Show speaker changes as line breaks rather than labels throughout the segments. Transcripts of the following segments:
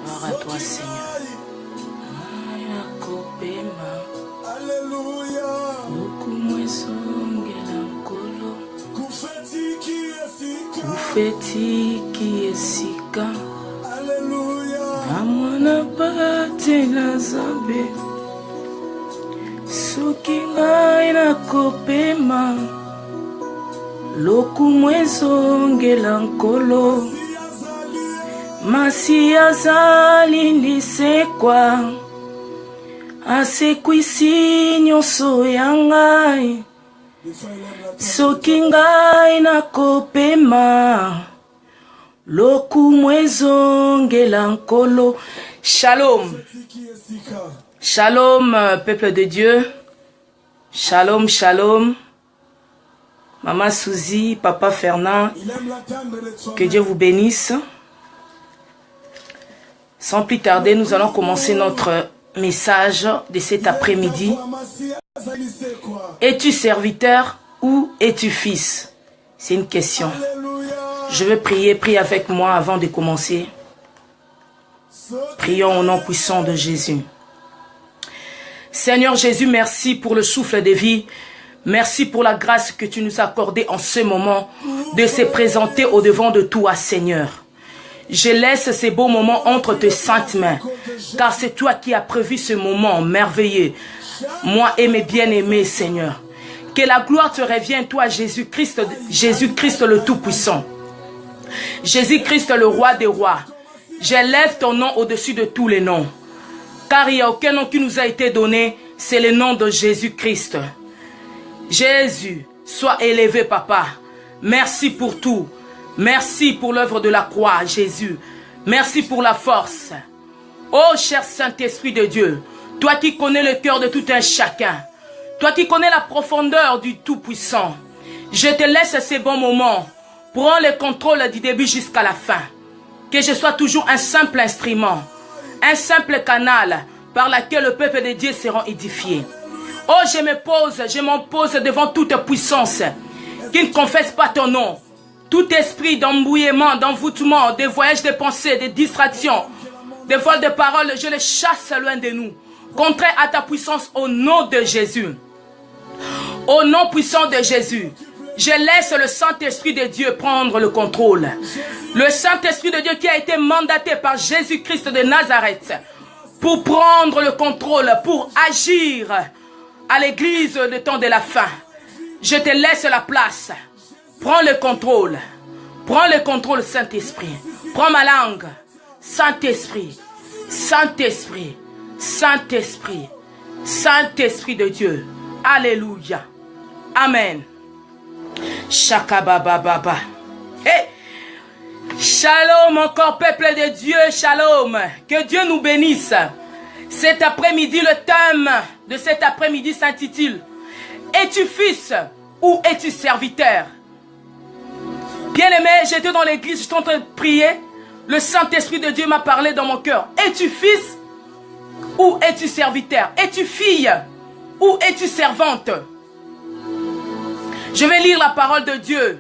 Gloire à toi, Seigneur. Alléluia. Kufeti kiesika. Alléluia. Amwana bate na zambe. Soki ngai nakopema. Lokumwezongela nkolo. Masi azali ndisekwa. Asekwisi nyonso ya ngai. Soki ngai nakopema. Lokumwezongela nkolo. Shalom. Shalom, peuple de Dieu. Shalom, shalom. Maman Suzy, Papa Fernand. Que Dieu vous bénisse. Sans plus tarder, nous allons commencer notre message de cet après-midi. Es-tu serviteur ou es-tu fils? C'est une question. Je veux prier, prie avec moi avant de commencer. Prions au nom puissant de Jésus. Seigneur Jésus, merci pour le souffle de vie. Merci pour la grâce que tu nous as accordée en ce moment de se présenter au devant de toi, Seigneur. Je laisse ces beaux moments entre tes saintes mains, car c'est toi qui as prévu ce moment merveilleux. Moi et mes bien-aimés, Seigneur. Que la gloire te revienne, toi, Jésus-Christ le Tout-Puissant. Jésus-Christ, le Roi des Rois. J'élève ton nom au-dessus de tous les noms. Car il n'y a aucun nom qui nous a été donné, c'est le nom de Jésus-Christ. Jésus, sois élevé, Papa. Merci pour tout. Merci pour l'œuvre de la croix, Jésus. Merci pour la force. Oh, cher Saint-Esprit de Dieu, toi qui connais le cœur de tout un chacun, toi qui connais la profondeur du Tout-Puissant, je te laisse ces bons moments. Prends le contrôle du début jusqu'à la fin. Que je sois toujours un simple instrument, un simple canal par lequel le peuple de Dieu sera édifié. Oh, je m'impose devant toute puissance qui ne confesse pas ton nom. Tout esprit d'embrouillement, d'envoûtement, de voyages de pensée, de distractions, de vols de paroles, je les chasse loin de nous. Contraire à ta puissance au nom de Jésus. Au nom puissant de Jésus, je laisse le Saint-Esprit de Dieu prendre le contrôle. Le Saint-Esprit de Dieu qui a été mandaté par Jésus-Christ de Nazareth pour prendre le contrôle, pour agir à l'église de temps de la fin. Je te laisse la place. Prends le contrôle. Prends le contrôle, Saint-Esprit. Prends ma langue. Saint-Esprit. Saint-Esprit. Saint-Esprit. Saint-Esprit de Dieu. Alléluia. Amen. Shakabababa. Hey. Shalom encore, peuple de Dieu. Shalom. Que Dieu nous bénisse. Cet après-midi, le thème de cet après-midi s'intitule « Es-tu fils ou es-tu serviteur ?» Bien-aimé, j'étais dans l'église, j'étais en train de prier. Le Saint-Esprit de Dieu m'a parlé dans mon cœur. Es-tu fils ou es-tu serviteur? Es-tu fille ou es-tu servante? Je vais lire la parole de Dieu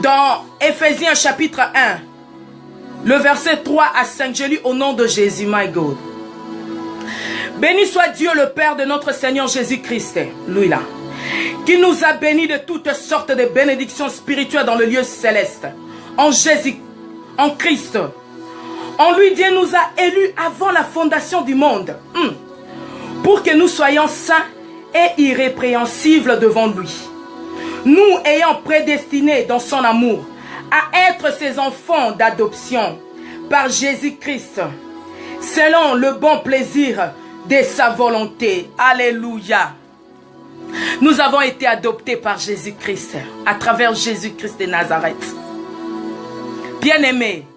dans Éphésiens chapitre 1, le verset 3 à 5. Je lis au nom de Jésus, my God. Béni soit Dieu le Père de notre Seigneur Jésus-Christ, lui là, qui nous a bénis de toutes sortes de bénédictions spirituelles dans le lieu céleste, en Jésus, en Christ. En lui, Dieu nous a élus avant la fondation du monde, pour que nous soyons saints et irrépréhensibles devant lui. Nous ayant prédestinés dans son amour à être ses enfants d'adoption par Jésus-Christ, selon le bon plaisir de sa volonté. Alléluia. Nous avons été adoptés par Jésus-Christ, à travers Jésus-Christ de Nazareth. Bien-aimé,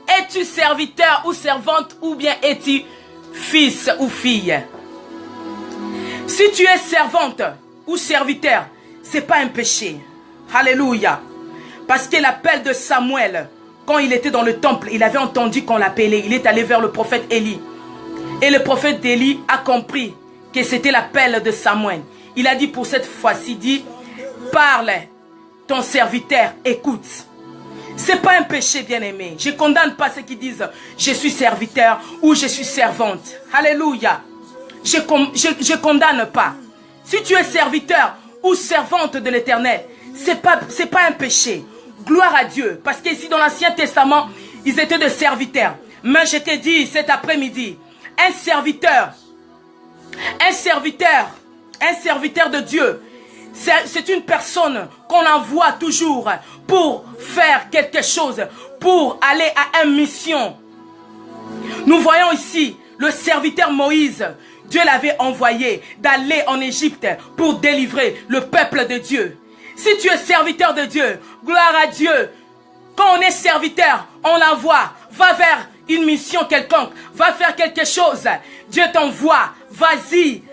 es-tu serviteur ou servante ou bien es-tu fils ou fille? Si tu es servante ou serviteur, ce n'est pas un péché. Alléluia. Parce que l'appel de Samuel, quand il était dans le temple, il avait entendu qu'on l'appelait. Il est allé vers le prophète Élie. Et le prophète Élie a compris que c'était l'appel de Samuel. Il a dit pour cette fois-ci, dit, parle, ton serviteur écoute. C'est pas un péché, bien-aimé. Je condamne pas ceux qui disent je suis serviteur ou je suis servante. Alléluia. Je condamne pas. Si tu es serviteur ou servante de l'Éternel, c'est pas un péché. Gloire à Dieu. Parce qu'ici dans l'Ancien Testament, ils étaient des serviteurs. Mais je t'ai dit cet après-midi, un serviteur de Dieu, c'est une personne qu'on envoie toujours pour faire quelque chose, pour aller à une mission. Nous voyons ici le serviteur Moïse. Dieu l'avait envoyé d'aller en Égypte pour délivrer le peuple de Dieu. Si tu es serviteur de Dieu, gloire à Dieu. Quand on est serviteur, on l'envoie. Va vers une mission quelconque. Va faire quelque chose. Dieu t'envoie. Vas-y,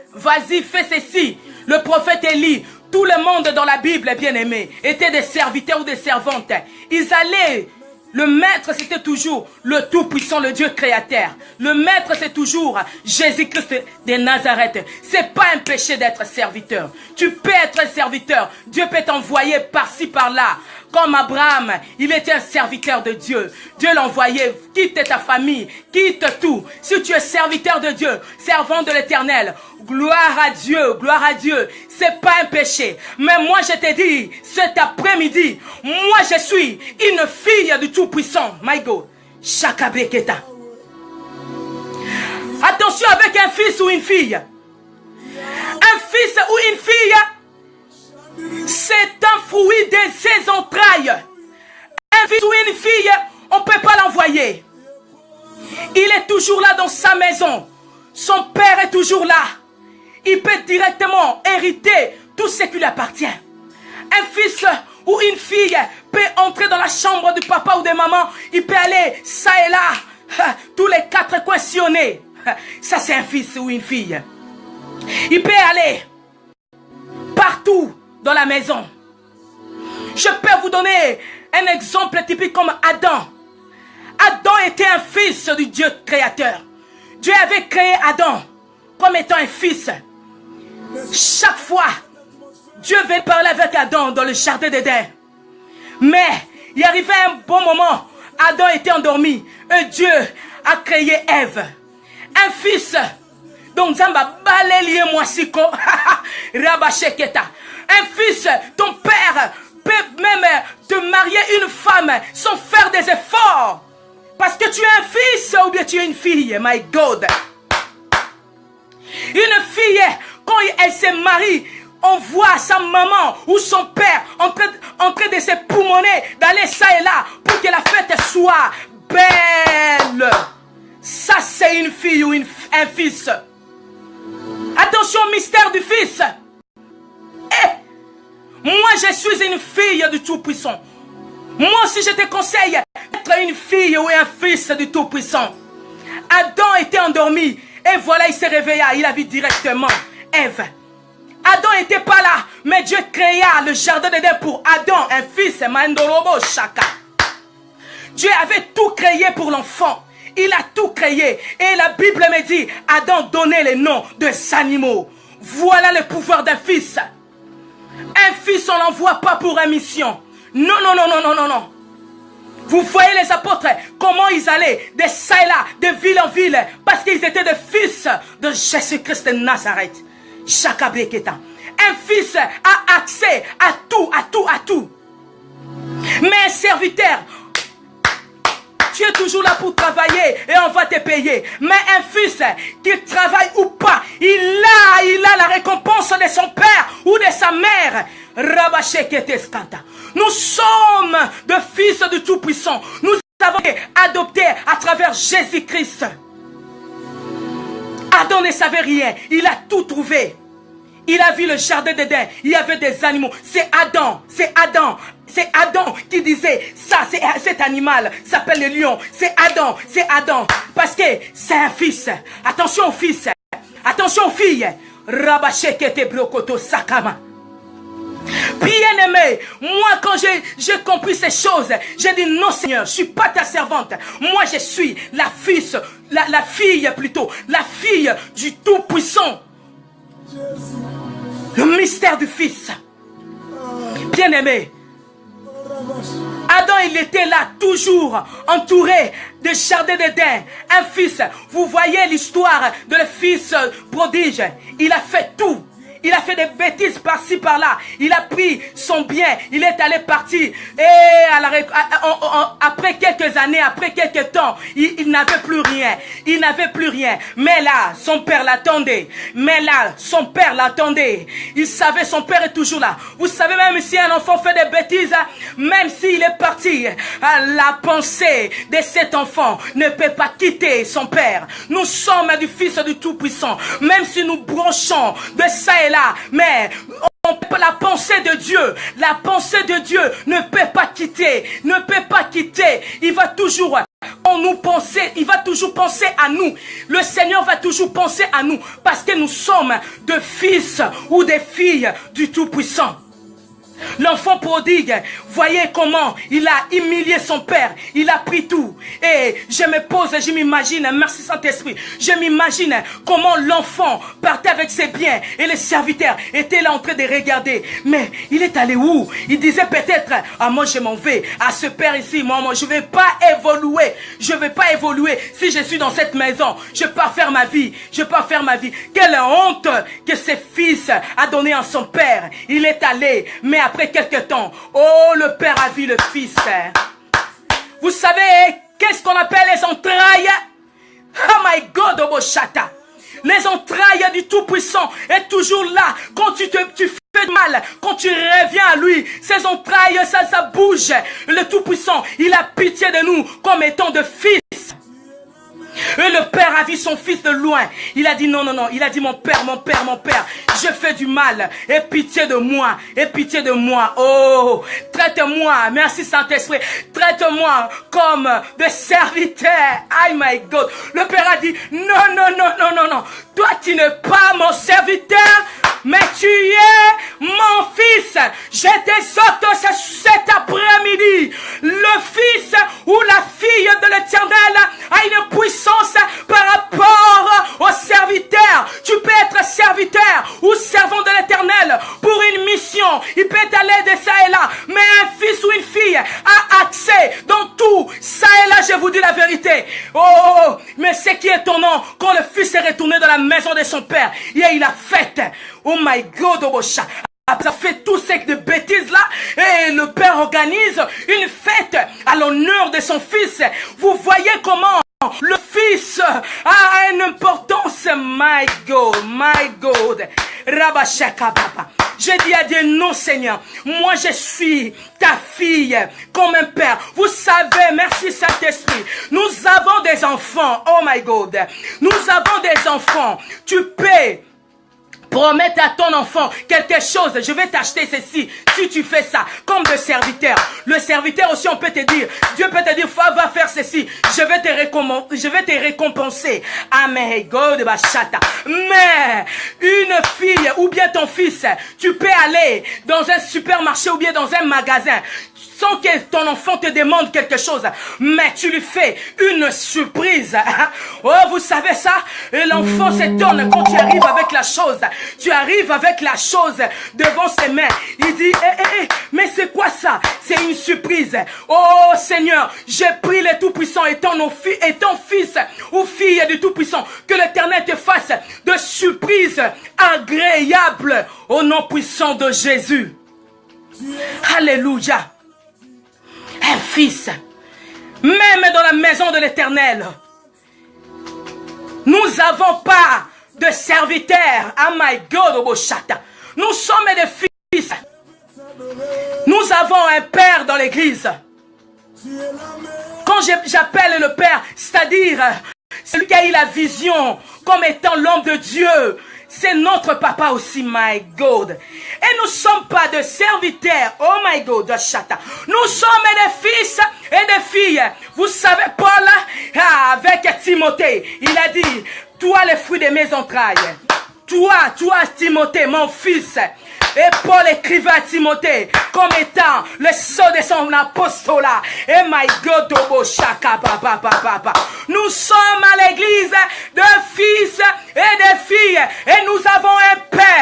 fais ceci. Le prophète Élie, tout le monde dans la Bible, bien aimé, était des serviteurs ou des servantes. Ils allaient. Le maître, c'était toujours le Tout-Puissant, le Dieu créateur. Le maître, c'est toujours Jésus-Christ de Nazareth. C'est pas un péché d'être serviteur. Tu peux être serviteur. Dieu peut t'envoyer par-ci, par-là. Comme Abraham, il était un serviteur de Dieu. Dieu l'envoyait. Quitte ta famille, quitte tout. Si tu es serviteur de Dieu, servant de l'Éternel, gloire à Dieu, gloire à Dieu. C'est pas un péché. Mais moi, je te dis, cet après-midi, moi, je suis une fille du Tout-Puissant. My God. Shakabeketa. Attention avec un fils ou une fille. Un fils ou une fille, c'est un fruit de ses entrailles. Un fils ou une fille, on ne peut pas l'envoyer. Il est toujours là dans sa maison. Son père est toujours là. Il peut directement hériter tout ce qui lui appartient. Un fils ou une fille peut entrer dans la chambre du papa ou de maman. Il peut aller ça et là. Tous les quatre coins sillonnés. Ça c'est un fils ou une fille. Il peut aller partout dans la maison. Je peux vous donner un exemple typique comme Adam. Adam était un fils du Dieu créateur. Dieu avait créé Adam comme étant un fils. Chaque fois, Dieu venait parler avec Adam dans le jardin d'Éden. Mais il arrivait un bon moment, Adam était endormi et Dieu a créé Ève. Un fils. Donc Zamba balélié moisiko. Rabasheketa. Un fils, ton père peut même te marier une femme sans faire des efforts. Parce que tu es un fils ou bien tu es une fille. My God. Une fille, quand elle se marie, on voit sa maman ou son père en train de se poumonner, d'aller ça et là pour que la fête soit belle. Ça, c'est une fille ou un fils. Attention au mystère du fils. Moi, je suis une fille du Tout-Puissant. Moi aussi, je te conseille d'être une fille ou un fils du Tout-Puissant. Adam était endormi. Et voilà, il se réveilla. Il a vu directement Ève. Adam n'était pas là. Mais Dieu créa le jardin d'Éden pour Adam, un fils. Mandorobo Shaka. Dieu avait tout créé pour l'enfant. Il a tout créé. Et la Bible me dit, Adam donnait les noms des animaux. Voilà le pouvoir d'un fils. Un fils, on n'envoie pas pour une mission. Non, non, non, non, non, non, non. Vous voyez les apôtres, comment ils allaient de ça et là, de ville en ville, parce qu'ils étaient des fils de Jésus-Christ de Nazareth. Shakabeketa. Un fils a accès à tout, à tout, à tout. Mais un serviteur, tu es toujours là pour travailler et on va te payer. Mais un fils qui travaille ou pas, il a la récompense de son père ou de sa mère. Nous sommes des fils du Tout-Puissant. Nous avons été adoptés à travers Jésus-Christ. Adam ne savait rien. Il a tout trouvé. Il a vu le jardin d'Éden. Il y avait des animaux. C'est Adam. C'est Adam. C'est Adam qui disait, ça c'est cet animal s'appelle le lion. C'est Adam. Parce que c'est un fils. Attention aux fils. Attention aux filles. Rabashekete brokoto sakama. Bien aimé, moi quand j'ai compris ces choses, j'ai dit non Seigneur, je suis pas ta servante. Moi je suis la fille du Tout-Puissant. Le mystère du Fils. Bien-aimé, Adam, il était là, toujours entouré de jardin d'Éden. Un fils, vous voyez l'histoire de le fils prodige. Il a fait tout. Il a fait des bêtises par-ci, par-là. Il a pris son bien. Il est allé partir. Et après quelques années, après quelques temps, il n'avait plus rien. Il n'avait plus rien. Mais là, son père l'attendait. Mais là, son père l'attendait. Il savait, son père est toujours là. Vous savez, même si un enfant fait des bêtises, même s'il est parti, la pensée de cet enfant ne peut pas quitter son père. Nous sommes du Fils du Tout-Puissant. Même si nous branchons de ça et là, mais la pensée de Dieu ne peut pas quitter, il va toujours il va toujours penser à nous. Le Seigneur va toujours penser à nous parce que nous sommes des fils ou des filles du Tout-Puissant. L'enfant prodigue, voyez comment il a humilié son père. Il a pris tout. Et je me pose, je m'imagine, merci Saint-Esprit, je m'imagine comment l'enfant partait avec ses biens et les serviteurs étaient là en train de regarder. Mais il est allé où? Il disait peut-être, moi je m'en vais à ce père ici, moi je ne vais pas évoluer. Je ne vais pas évoluer si je suis dans cette maison. Je ne vais pas faire ma vie. Quelle honte que ce fils a donné à son père. Il est allé, mais après quelques temps, le père a vu le fils. Vous savez, qu'est-ce qu'on appelle les entrailles? Oh my God, Oboshata. Les entrailles du Tout-Puissant est toujours là. Quand tu fais mal, quand tu reviens à lui, ses entrailles, ça bouge. Le Tout-Puissant, il a pitié de nous comme étant de fils. Et le père a vu son fils de loin. Il a dit non. Il a dit mon père, je fais du mal. Aie pitié de moi. Oh, traite-moi. Merci Saint-Esprit. Traite-moi comme de serviteur. Oh my God. Le père a dit non. Toi, tu n'es pas mon serviteur, mais tu es mon fils. Je t'exhorte cet après-midi. Le fils ou la fille de l'Éternel a une puissance par rapport au serviteur. Tu peux être serviteur ou servant de l'Éternel pour une mission. Il peut aller de ça et là. Mais un fils ou une fille a accès dans tout. Ça et là, je vous dis la vérité. Oh, mais ce qui est étonnant, quand le fils est retourné dans la maison de son père, et il a fait. Oh my God, Obosha. Ça fait tout ce de bêtises là et le père organise une fête à l'honneur de son fils. Vous voyez comment le fils a une importance. My God. Rabashaka papa. Je dis à Dieu, non Seigneur, moi je suis ta fille comme un père. Vous savez, merci Saint-Esprit, nous avons des enfants. Oh my God, nous avons des enfants. Tu peux promettre à ton enfant quelque chose. Je vais t'acheter ceci si tu fais ça. Comme de serviteur. Le serviteur aussi, on peut te dire, Dieu peut te dire, va faire ceci. Je vais te récompenser. Amen. God bachata. Mais une fille ou bien ton fils, tu peux aller dans un supermarché ou bien dans un magasin sans que ton enfant te demande quelque chose, mais tu lui fais une surprise. Oh, vous savez ça? L'enfant s'étonne quand tu arrives avec la chose. Tu arrives avec la chose devant ses mains. Il dit, mais c'est quoi ça? C'est une surprise. Oh Seigneur, j'ai pris le Tout-Puissant étant fils ou fille du Tout-Puissant. Que l'Éternel te fasse de surprises agréables au nom puissant de Jésus. Alléluia. Un fils, même dans la maison de l'Éternel, nous n'avons pas de serviteurs. Oh my God, Oboshata. Nous sommes des fils. Nous avons un père dans l'église. Quand j'appelle le père, c'est-à-dire celui qui a eu la vision comme étant l'homme de Dieu, c'est notre papa aussi, my God. Et nous ne sommes pas de serviteurs. Oh my God, Shata. Nous sommes des fils et des filles. Vous savez, Paul, avec Timothée, il a dit, toi les fruits de mes entrailles. Toi, Timothée, mon fils. Et Paul écrivait à Timothée comme étant le sceau de son apostolat. Et my God, Oboshaka, papa. Nous sommes à l'église de fils et de filles. Et nous avons un père.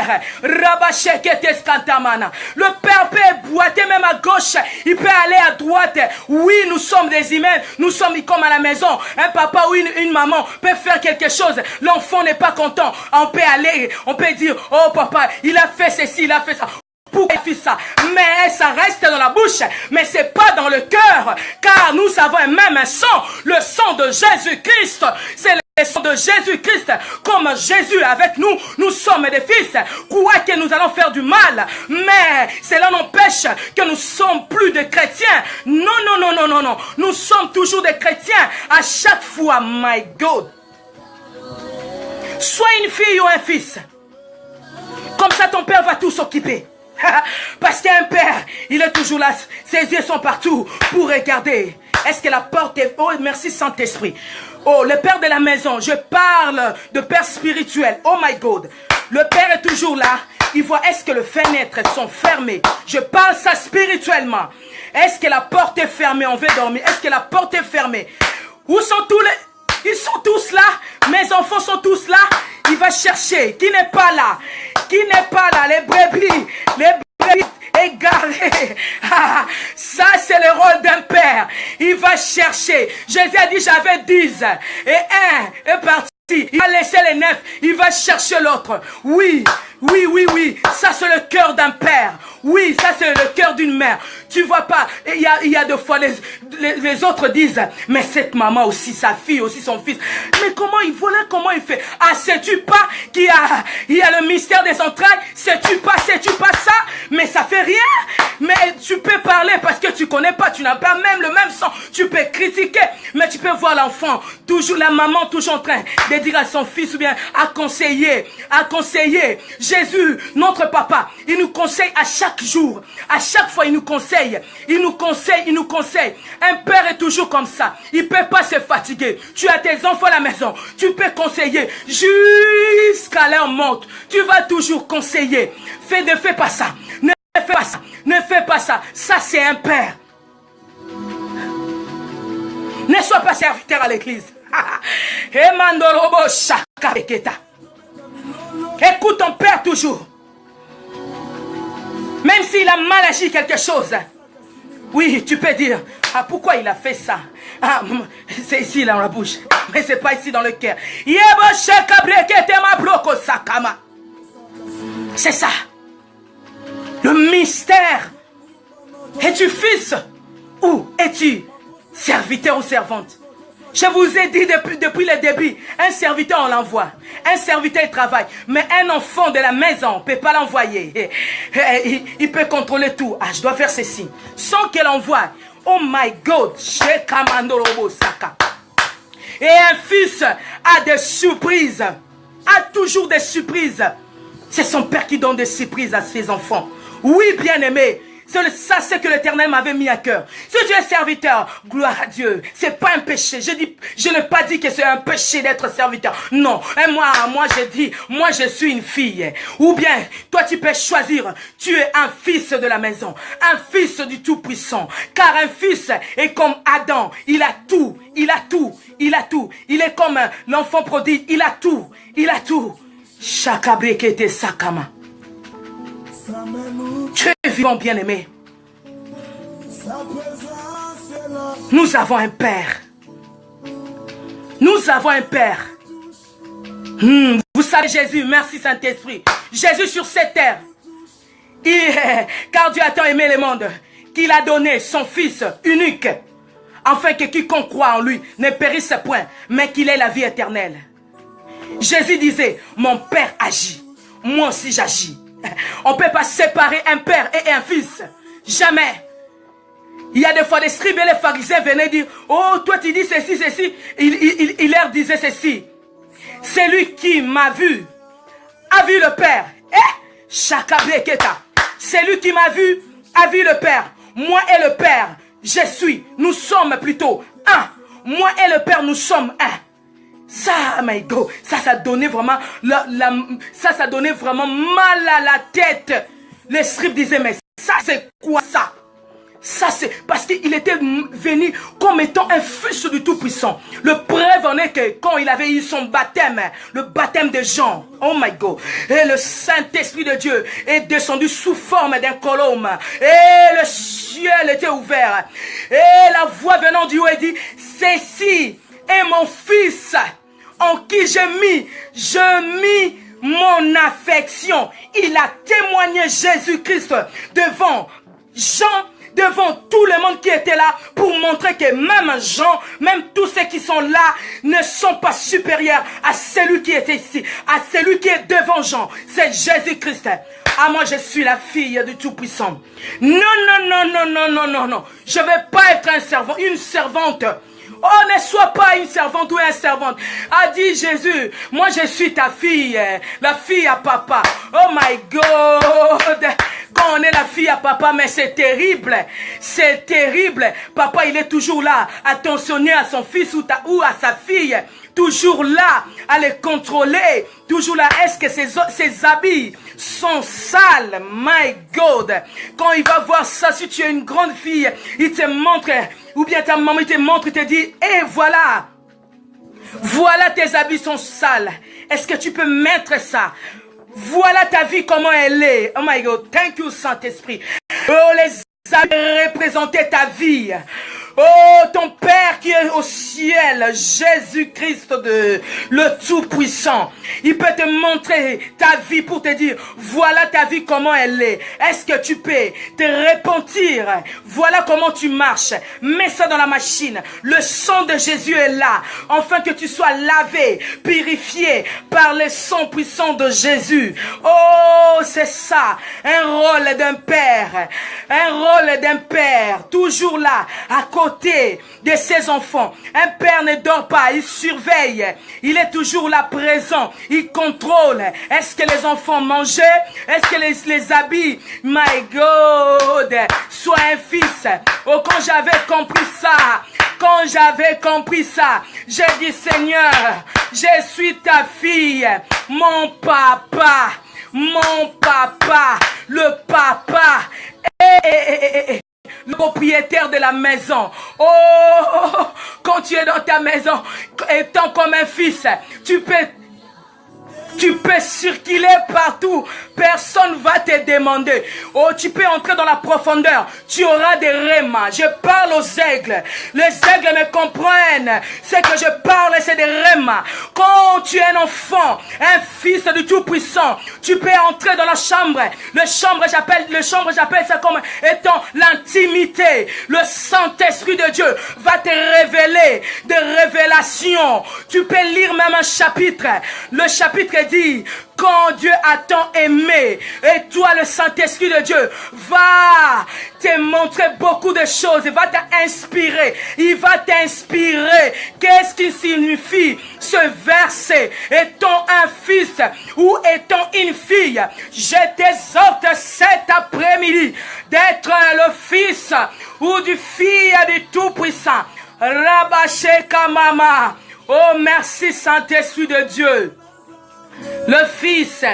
Le Père peut boiter même à gauche, il peut aller à droite. Oui, nous sommes des humains, nous sommes comme à la maison. Un papa ou une maman peut faire quelque chose, l'enfant n'est pas content. On peut aller, on peut dire, oh papa, il a fait ceci, il a fait ça. Pourquoi il fait ça? Mais ça reste dans la bouche, mais c'est pas dans le cœur, car nous avons un même sang, le sang de Jésus-Christ. C'est le sang de Jésus-Christ. Comme Jésus avec nous, nous sommes des fils. Quoique nous allons faire du mal, mais cela n'empêche que nous sommes plus des chrétiens. Non, non, non, non, non, non. Nous sommes toujours des chrétiens à chaque fois. My God. Sois une fille ou un fils. Comme ça, ton père va tout s'occuper. Parce qu'un père, il est toujours là, ses yeux sont partout pour regarder. Est-ce que la porte est... Oh, merci Saint-Esprit. Oh, le père de la maison, je parle de père spirituel. Oh my God. Le père est toujours là. Il voit, est-ce que les fenêtres sont fermées? Je parle ça spirituellement. Est-ce que la porte est fermée? On veut dormir. Est-ce que la porte est fermée? Où sont tous les... Ils sont tous là. Mes enfants sont tous là. Il va chercher. Qui n'est pas là? Qui n'est pas là? Les brebis égarées. Ça, c'est le rôle d'un père. Il va chercher. Jésus a dit, j'avais 10. Et un est parti. Il va laisser les 9. Il va chercher l'autre. Oui, oui, oui, oui. Ça, c'est le cœur d'un père. Oui, ça, c'est le cœur d'une mère. Tu vois pas, il y a deux fois, les autres disent, mais cette maman aussi, sa fille aussi, son fils. Mais comment il voilà, comment il fait? Ah, sais-tu pas qu'il y a le mystère des entrailles? Sais-tu pas ça? Mais ça fait rien. Mais tu peux parler parce que tu connais pas, tu n'as pas même le même sang. Tu peux critiquer, mais tu peux voir l'enfant, toujours la maman, toujours en train de dire à son fils ou bien à conseiller. Jésus, notre papa, il nous conseille à chaque jour. À chaque fois, il nous conseille. Il nous conseille. Un père est toujours comme ça. Il ne peut pas se fatiguer. Tu as tes enfants à la maison. Tu peux conseiller jusqu'à leur mort. Tu vas toujours conseiller. Ne fais pas ça. Ne fais pas ça. Ne fais pas ça. Ça, c'est un père. Ne sois pas serviteur à l'église. Écoute ton père toujours. Même s'il a mal agi quelque chose. Oui, tu peux dire, ah, pourquoi il a fait ça? Ah, c'est ici dans la bouche, mais c'est pas ici dans le cœur. C'est ça. Le mystère. Es-tu fils ou es-tu serviteur ou servante? Je vous ai dit depuis le début, un serviteur on l'envoie, un serviteur il travaille, mais un enfant de la maison on ne peut pas l'envoyer. Il peut contrôler tout. Ah, je dois faire ceci, sans qu'elle envoie. Oh my God, et un fils a des surprises, a toujours des surprises. C'est son père qui donne des surprises à ses enfants. Oui, bien-aimé. Ça, c'est que l'Éternel m'avait mis à cœur. Si tu es serviteur, gloire à Dieu. C'est pas un péché. Je n'ai pas dit que c'est un péché d'être serviteur. Non. Et moi, je dis, moi, je suis une fille. Ou bien, toi, tu peux choisir. Tu es un fils de la maison. Un fils du Tout-Puissant. Car un fils est comme Adam. Il a tout. Il a tout. Il a tout. Il est comme l'enfant prodigue. Il a tout. Il a tout. Chakabrekete sakama. Tu es vivant, bien-aimé. Nous avons un Père. Nous avons un Père. Vous savez Jésus, merci Saint-Esprit. Jésus sur cette terre. Car Dieu a tant aimé le monde qu'il a donné son Fils unique, afin que quiconque croit en lui ne périsse point, mais qu'il ait la vie éternelle. Jésus disait, mon Père agit, moi aussi j'agis. On ne peut pas séparer un père et un fils. Jamais. Il y a des fois des scribes et les pharisiens venaient dire, oh, toi tu dis ceci, ceci. Il leur disait ceci. Celui qui m'a vu a vu le Père. Celui qui m'a vu a vu le Père. Moi et le Père, je suis. Nous sommes plutôt un. Moi et le Père, nous sommes un. Ça, my God, ça donnait vraiment, ça donnait vraiment mal à la tête. Les scribes disaient, mais ça c'est quoi ça? Ça, c'est parce qu'il était venu comme étant un fils du Tout-Puissant. Le preuve en est que quand il avait eu son baptême, le baptême de Jean, oh my God, et le Saint-Esprit de Dieu est descendu sous forme d'un colombe, et le ciel était ouvert, et la voix venant du haut dit, ceci est mon fils, en qui je mis mon affection. Il a témoigné Jésus-Christ devant Jean, devant tout le monde qui était là, pour montrer que même Jean, même tous ceux qui sont là, ne sont pas supérieurs à celui qui était ici, à celui qui est devant Jean. C'est Jésus-Christ. Ah, moi je suis la fille du Tout-Puissant. Non, non, non, non, non, non, non, non. Je ne vais pas être un servant, une servante. Oh, ne sois pas une servante ou un servante. A dit Jésus, moi je suis ta fille, la fille à papa. Oh my God. Quand on est la fille à papa, mais c'est terrible. C'est terrible. Papa, il est toujours là, attentionné à son fils ou à sa fille. Toujours là, à les contrôler. Toujours là, est-ce que ses habits sont sales? My God. Quand il va voir ça, si tu es une grande fille, il te montre, ou bien ta maman te montre, il te dit, et voilà. Voilà, tes habits sont sales. Est-ce que tu peux mettre ça? Voilà ta vie, comment elle est. Oh my God, thank you Saint-Esprit. Oh, les habits représentaient ta vie. Oh, ton Père qui est au ciel, Jésus-Christ le Tout-Puissant. Il peut te montrer ta vie pour te dire, voilà ta vie, comment elle est. Est-ce que tu peux te repentir? Voilà comment tu marches. Mets ça dans la machine. Le sang de Jésus est là, afin que tu sois lavé, purifié par le sang puissant de Jésus. Oh, c'est ça, un rôle d'un père. Un rôle d'un père, toujours là, à côté de ses enfants. Un père ne dort pas, il surveille. Il est toujours là présent. Il contrôle. Est-ce que les enfants mangeaient? Est-ce que les habits? My God, sois un fils. Oh, quand j'avais compris ça, j'ai dit Seigneur, je suis ta fille, mon papa, le papa. Le propriétaire de la maison. Oh, quand tu es dans ta maison, étant comme un fils, tu peux circuler partout. Personne va te demander. Oh, tu peux entrer dans la profondeur. Tu auras des rémas. Je parle aux aigles. Les aigles me comprennent. Ce que je parle, c'est des rémas. Quand tu es un enfant, un fils du Tout-Puissant, tu peux entrer dans la chambre. Le chambre, j'appelle ça comme étant l'intimité. Le Saint-Esprit de Dieu va te révéler des révélations. Tu peux lire même un chapitre. Le chapitre dit, quand Dieu a tant aimé, et toi le Saint-Esprit de Dieu va te montrer beaucoup de choses, il va t'inspirer, qu'est-ce qui signifie ce verset? Étant un fils ou étant une fille, je t'exhorte cet après-midi d'être le fils ou du fille du Tout-Puissant. Rabasheka mama. Oh, merci Saint-Esprit de Dieu. Le fils,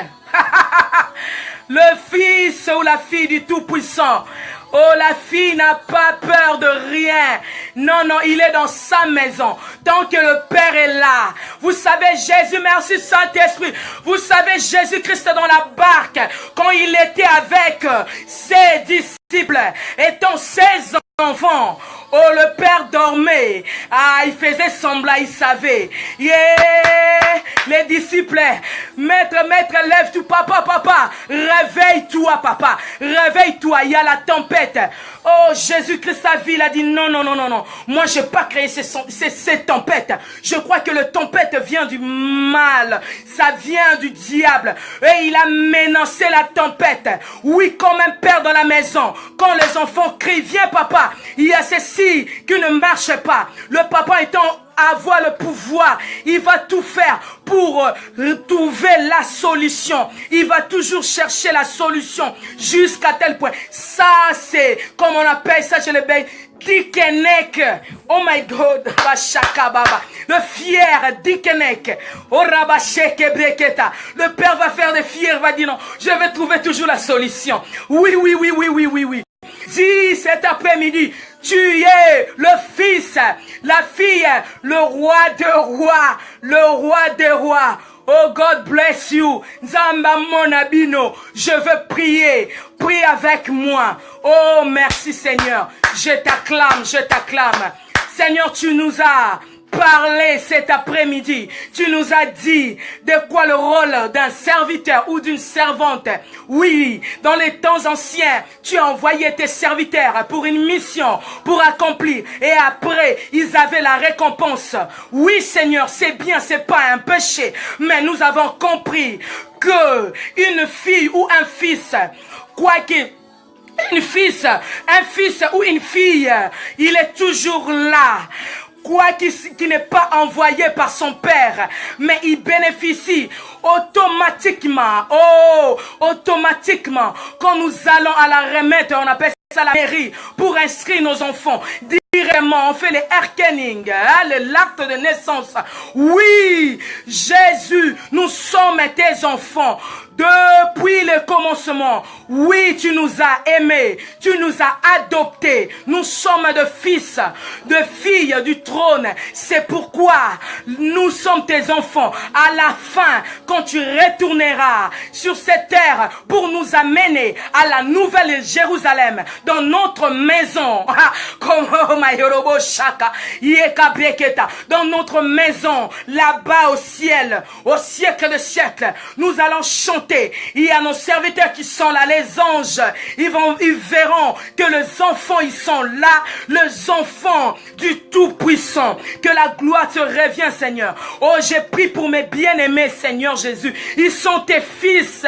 le fils ou la fille du Tout-Puissant. Oh, la fille n'a pas peur de rien. Non, non, il est dans sa maison. Tant que le Père est là. Vous savez, Jésus, merci Saint-Esprit. Vous savez, Jésus-Christ dans la barque, quand il était avec ses disciples, étant ses enfants. Oh, le Père dormait. Ah, il faisait semblant, il savait. Yeah! Les disciples, maître, lève-toi, papa. Réveille-toi, papa. Réveille-toi, il y a la tempête. Oh, Jésus-Christ, sa vie, il a dit non. Moi, je n'ai pas créé ces tempêtes. Je crois que le tempête vient du mal. Ça vient du diable. Et il a menacé la tempête. Oui, comme un père dans la maison. Quand les enfants crient, viens, papa. Il y a ceci qui ne marche pas. Le papa étant avoir le pouvoir, il va tout faire pour trouver la solution. Il va toujours chercher la solution jusqu'à tel point. Ça, c'est, comme on appelle ça chez les Belges, Dikenek. Oh my God. Le fier Dikenek. Oh Rabasheke Breketa. Le père va faire des fiers, va dire non. Je vais trouver toujours la solution. Oui. Dis cet après-midi, tu es le fils, la fille, le roi de rois, le roi des rois. Oh God bless you. Nzamba monabino. Je veux prier. Prie avec moi. Oh merci Seigneur. Je t'acclame, je t'acclame. Seigneur, tu nous as parlé cet après-midi. Tu nous as dit de quoi le rôle d'un serviteur ou d'une servante. Oui, dans les temps anciens, tu as envoyé tes serviteurs pour une mission, pour accomplir. Et après, ils avaient la récompense. Oui, Seigneur, c'est bien, c'est pas un péché. Mais nous avons compris que une fille ou un fils, quoi qu'il un fils ou une fille, il est toujours là. Quoi qu'il n'est pas envoyé par son père, mais il bénéficie automatiquement. Oh, automatiquement. Quand nous allons à la remettre, on appelle ça la mairie, pour inscrire nos enfants. Directement, on fait les airkenning, l'acte de naissance. Oui, Jésus, nous sommes tes enfants. Depuis le commencement, oui, tu nous as aimés, tu nous as adoptés. Nous sommes de fils, de filles du trône. C'est pourquoi nous sommes tes enfants. À la fin, quand tu retourneras sur cette terre pour nous amener à la nouvelle Jérusalem, dans notre maison, dans notre maison, là-bas au ciel, au siècle de siècles, nous allons chanter. Il y a nos serviteurs qui sont là, les anges. Ils verront que les enfants, ils sont là, les enfants du Tout-Puissant. Que la gloire te revient, Seigneur. Oh, j'ai prié pour mes bien-aimés, Seigneur Jésus. Ils sont tes fils.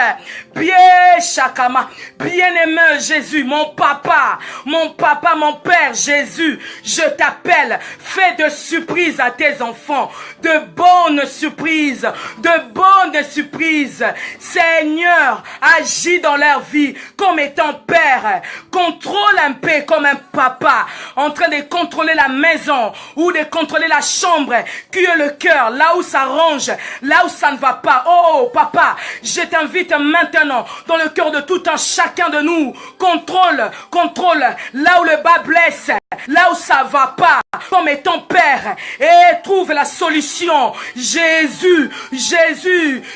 Bien, Chakama. Bien-aimé, Jésus, mon papa, mon père, Jésus. Je t'appelle. Fais de surprises à tes enfants. De bonnes surprises. De bonnes surprises. Seigneur, agis dans leur vie comme étant père. Contrôle un peu comme un papa, en train de contrôler la maison ou de contrôler la chambre, qui est le cœur, là où ça range, là où ça ne va pas. Oh, papa, je t'invite maintenant dans le cœur de tout un chacun de nous. Contrôle là où le bas blesse, là où ça va pas, comme étant père, et trouve la solution. Jésus,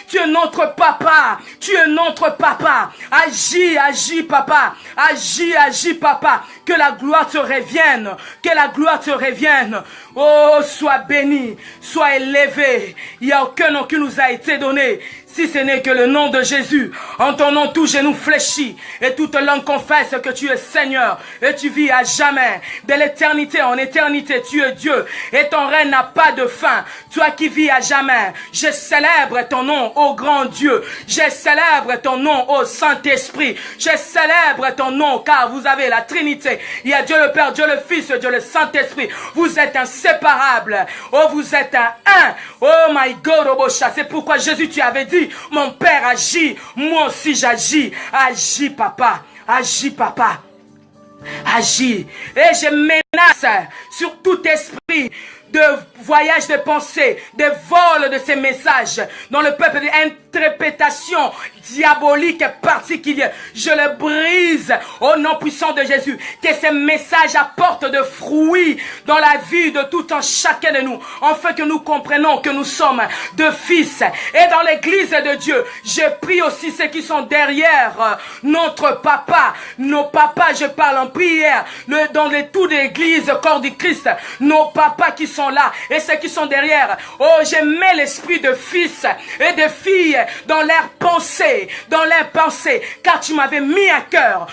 tu es notre papa, tu es notre papa. Agis papa, agis papa, que la gloire te revienne, que la gloire te revienne. Oh, sois béni, sois élevé. Il n'y a aucun nom qui nous a été donné, si ce n'est que le nom de Jésus. En ton nom, tout genou fléchit et toute langue confesse que tu es Seigneur et tu vis à jamais. De l'éternité en éternité, tu es Dieu et ton règne n'a pas de fin. Toi qui vis à jamais, je célèbre ton nom, ô grand Dieu. Je célèbre ton nom, ô Saint-Esprit. Je célèbre ton nom, car vous avez la Trinité. Il y a Dieu le Père, Dieu le Fils, Dieu le Saint-Esprit. Vous êtes inséparables. Oh, vous êtes un. Oh my God, Obosha. C'est pourquoi Jésus, tu avais dit, mon Père agit, moi aussi j'agis. Agis, papa. Agis, papa. Agis. Et je menace sur tout esprit de voyage de pensée, de vol de ces messages dans le peuple, d'interprétation diabolique particulière. Je le brise au nom puissant de Jésus. Que ces messages apportent de fruits dans la vie de tout un chacun de nous, afin que nous comprenions que nous sommes de fils. Et dans l'église de Dieu, je prie aussi ceux qui sont derrière notre papa, nos papas, je parle en prière, dans tout l'église, corps du Christ, nos papas qui sont là et ceux qui sont derrière. Oh, je mets l'esprit de fils et de filles dans leurs pensées, car tu m'avais mis à cœur,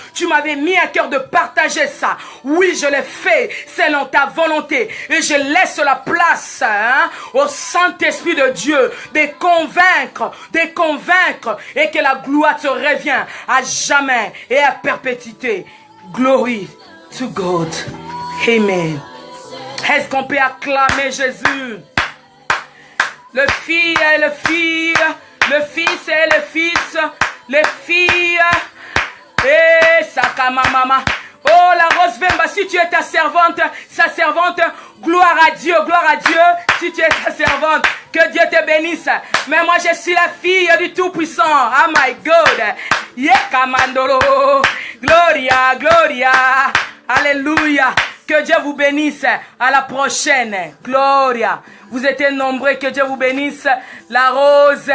de partager ça. Oui, je l'ai fait selon ta volonté et je laisse la place au Saint-Esprit de Dieu de convaincre et que la gloire te revient à jamais et à perpétuité. Glory to God. Amen. Est-ce qu'on peut acclamer Jésus? Le fils et le fils, le fils et le fils, les filles. Et Sakama Mama. Oh, la Rose Vemba, si tu es ta servante, sa servante, gloire à Dieu, si tu es ta servante, que Dieu te bénisse. Mais moi, je suis la fille du Tout-Puissant. Oh my God. Yekamandolo. Gloria, gloria. Alléluia. Que Dieu vous bénisse. À la prochaine. Gloria. Vous êtes nombreux. Que Dieu vous bénisse. La Rose,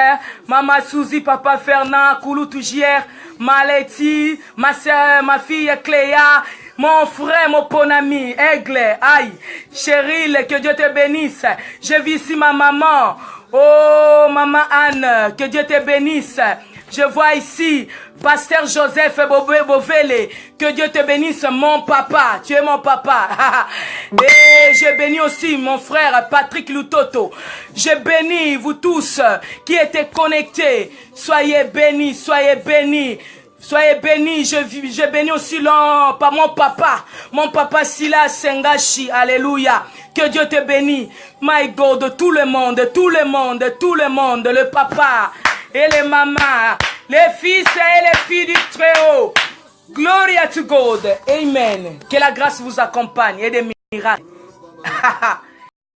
Maman Suzy, Papa Fernand, Koulou Tougière, Maleti, ma soeur, ma fille Cléa, mon frère, mon bon ami, Aigle, aïe, Cheryl, que Dieu te bénisse. Je vis ici ma maman. Oh, Maman Anne, que Dieu te bénisse. Je vois ici Pasteur Joseph Bovele. Que Dieu te bénisse, mon papa. Tu es mon papa. Et je bénis aussi mon frère Patrick Lutoto. Je bénis vous tous qui étaient connectés. Soyez bénis, soyez bénis. Soyez bénis, je bénis aussi par mon papa Silas Sengashi, alléluia. Que Dieu te bénisse, my God, tout le monde, le papa et les mamans, les fils et les filles du Très-Haut. Gloria to God, amen. Que la grâce vous accompagne et des miracles.